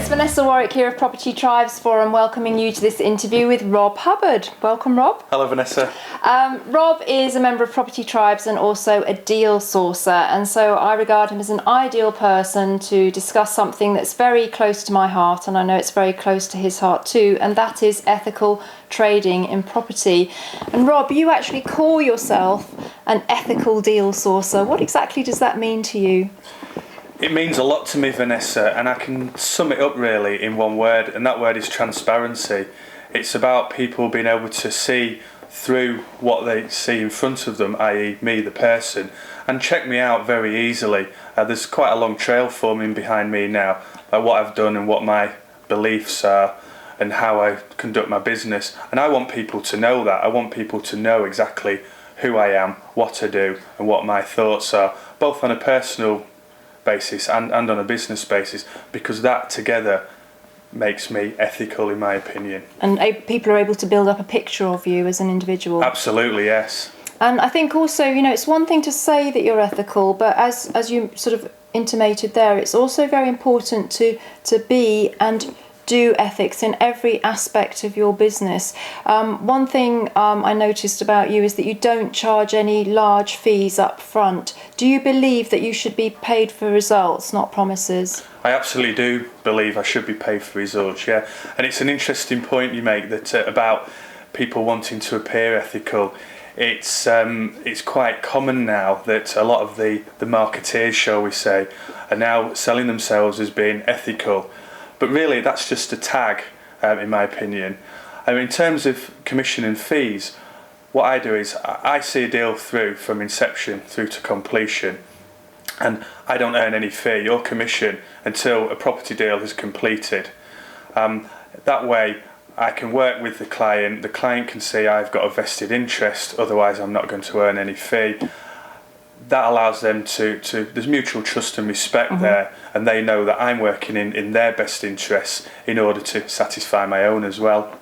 it's Vanessa Warwick here of Property Tribes Forum, welcoming you to this interview with Rob Hubbard. Welcome, Rob. Hello, Vanessa. Rob is a member of Property Tribes and also a deal sourcer, and so I regard him as an ideal person to discuss something that's very close to my heart, and I know it's very close to his heart too, and that is ethical trading in property. And Rob, you actually call yourself an ethical deal sourcer. What exactly does that mean to you? It means a lot to me, Vanessa, and I can sum it up really in one word, and that word is transparency. It's about people being able to see through what they see in front of them, i.e. me, the person, and check me out very easily. There's quite a long trail forming behind me now, like what I've done and what my beliefs are and how I conduct my business. And I want people to know that. I want people to know exactly who I am, what I do, and what my thoughts are, both on a personal basis and on a business basis, because that together makes me ethical, in my opinion. And people are able to build up a picture of you as an individual. Absolutely, yes. And I think also, it's one thing to say that you're ethical, but as you sort of intimated there, it's also very important to be and do ethics in every aspect of your business. One thing I noticed about you is that you don't charge any large fees up front. Do you believe that you should be paid for results, not promises? I absolutely do believe I should be paid for results, yeah. And it's an interesting point you make that about people wanting to appear ethical. It's quite common now that a lot of the marketeers, shall we say, are now selling themselves as being ethical. But really, that's just a tag, in my opinion. I mean, in terms of commission and fees, what I do is I see a deal through from inception through to completion, and I don't earn any fee or commission until a property deal is completed. That way, I can work with the client can see I've got a vested interest, otherwise I'm not going to earn any fee. That allows them to there's mutual trust and respect there, and they know that I'm working in their best interests in order to satisfy my own as well.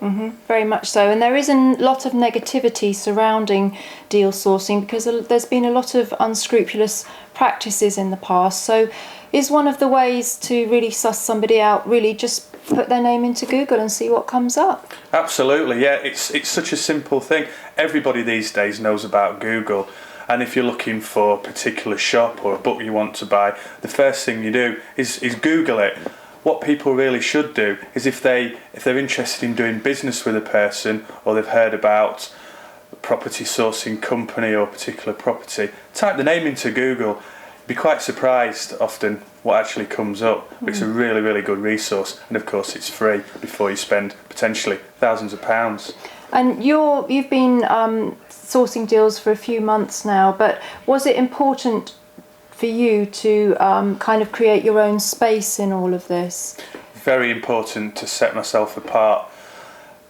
Very much so. And there is a lot of negativity surrounding deal sourcing because there's been a lot of unscrupulous practices in the past. So is one of the ways to really suss somebody out really just put their name into Google and see what comes up? Absolutely, yeah. It's such a simple thing. Everybody these days knows about Google. And if you're looking for a particular shop or a book you want to buy, the first thing you do is Google it. What people really should do is if they're interested in doing business with a person, or they've heard about a property sourcing company or a particular property, type the name into Google. You'd be quite surprised often what actually comes up. It's a really, really good resource, and of course it's free before you spend potentially thousands of pounds. And you've been sourcing deals for a few months now, but was it important for you to kind of create your own space in all of this? Very important to set myself apart,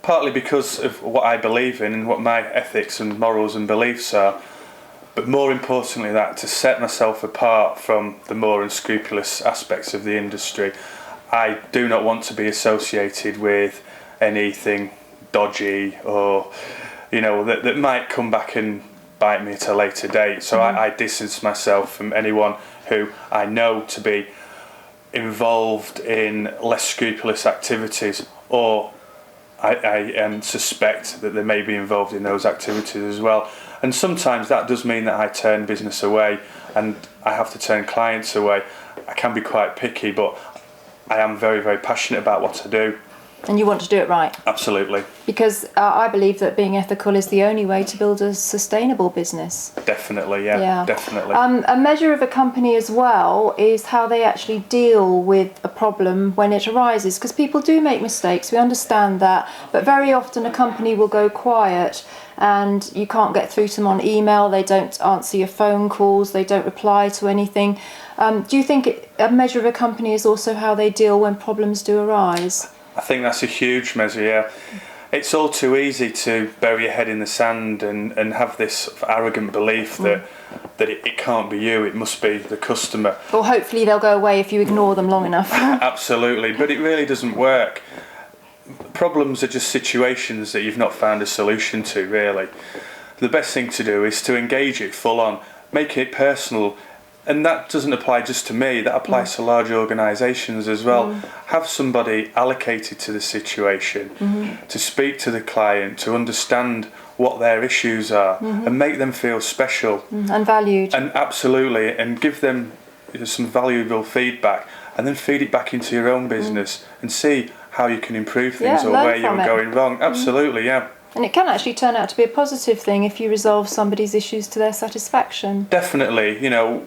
partly because of what I believe in and what my ethics and morals and beliefs are, but more importantly that to set myself apart from the more unscrupulous aspects of the industry. I do not want to be associated with anything dodgy or that might come back and bite me at a later date. So I distance myself from anyone who I know to be involved in less scrupulous activities, or I suspect that they may be involved in those activities as well. And sometimes that does mean that I turn business away and I have to turn clients away. I can be quite picky, but I am very, very passionate about what I do. And you want to do it right? Absolutely. Because I believe that being ethical is the only way to build a sustainable business. Definitely, yeah. Definitely. A measure of a company as well is how they actually deal with a problem when it arises, because people do make mistakes, we understand that, but very often a company will go quiet and you can't get through to them on email, they don't answer your phone calls, they don't reply to anything. Do you think a measure of a company is also how they deal when problems do arise? I think that's a huge measure, yeah. It's all too easy to bury your head in the sand and have this arrogant belief that it can't be you, it must be the customer. Or hopefully they'll go away if you ignore them long enough. Absolutely, but it really doesn't work. Problems are just situations that you've not found a solution to, really. The best thing to do is to engage it full on, make it personal, And that doesn't apply just to me, that applies to large organisations as well. Have somebody allocated to the situation to speak to the client, to understand what their issues are and make them feel special and valued. And absolutely, and give them some valuable feedback, and then feed it back into your own business and see how you can improve things or where you're going wrong. Absolutely, yeah. And it can actually turn out to be a positive thing if you resolve somebody's issues to their satisfaction. Definitely, you know,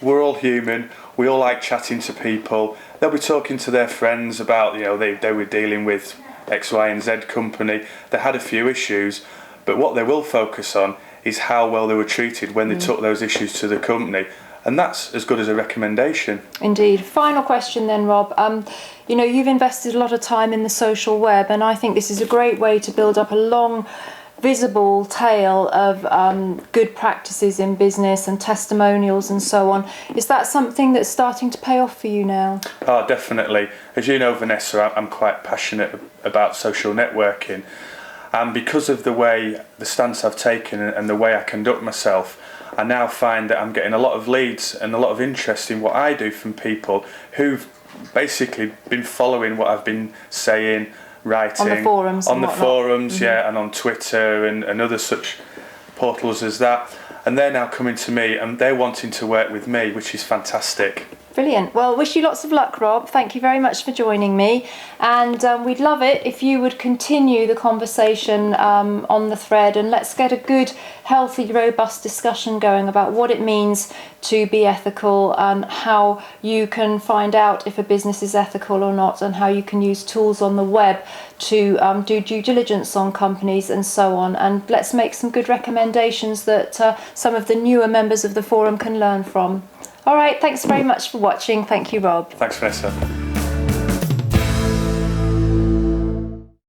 we're all human. We all like chatting to people. They'll be talking to their friends about, you know, they were dealing with X, Y and Z company. They had a few issues, but what they will focus on is how well they were treated when they took those issues to the company. And that's as good as a recommendation. Indeed. Final question then, Rob. You know, you've invested a lot of time in the social web, and I think this is a great way to build up a long, visible tale of good practices in business and testimonials and so on. Is that something that's starting to pay off for you now? Oh, definitely. As you know, Vanessa, I'm quite passionate about social networking. And because of the stance I've taken and the way I conduct myself, I now find that I'm getting a lot of leads and a lot of interest in what I do from people who've basically been following what I've been saying, writing. On the forums. And on Twitter and other such portals as that. And they're now coming to me and they're wanting to work with me, which is fantastic. Brilliant. Well, wish you lots of luck, Rob. Thank you very much for joining me. And we'd love it if you would continue the conversation on the thread, and let's get a good, healthy, robust discussion going about what it means to be ethical and how you can find out if a business is ethical or not, and how you can use tools on the web to do due diligence on companies and so on. And let's make some good recommendations that some of the newer members of the forum can learn from. All right, thanks very much for watching. Thank you, Rob. Thanks, Vanessa.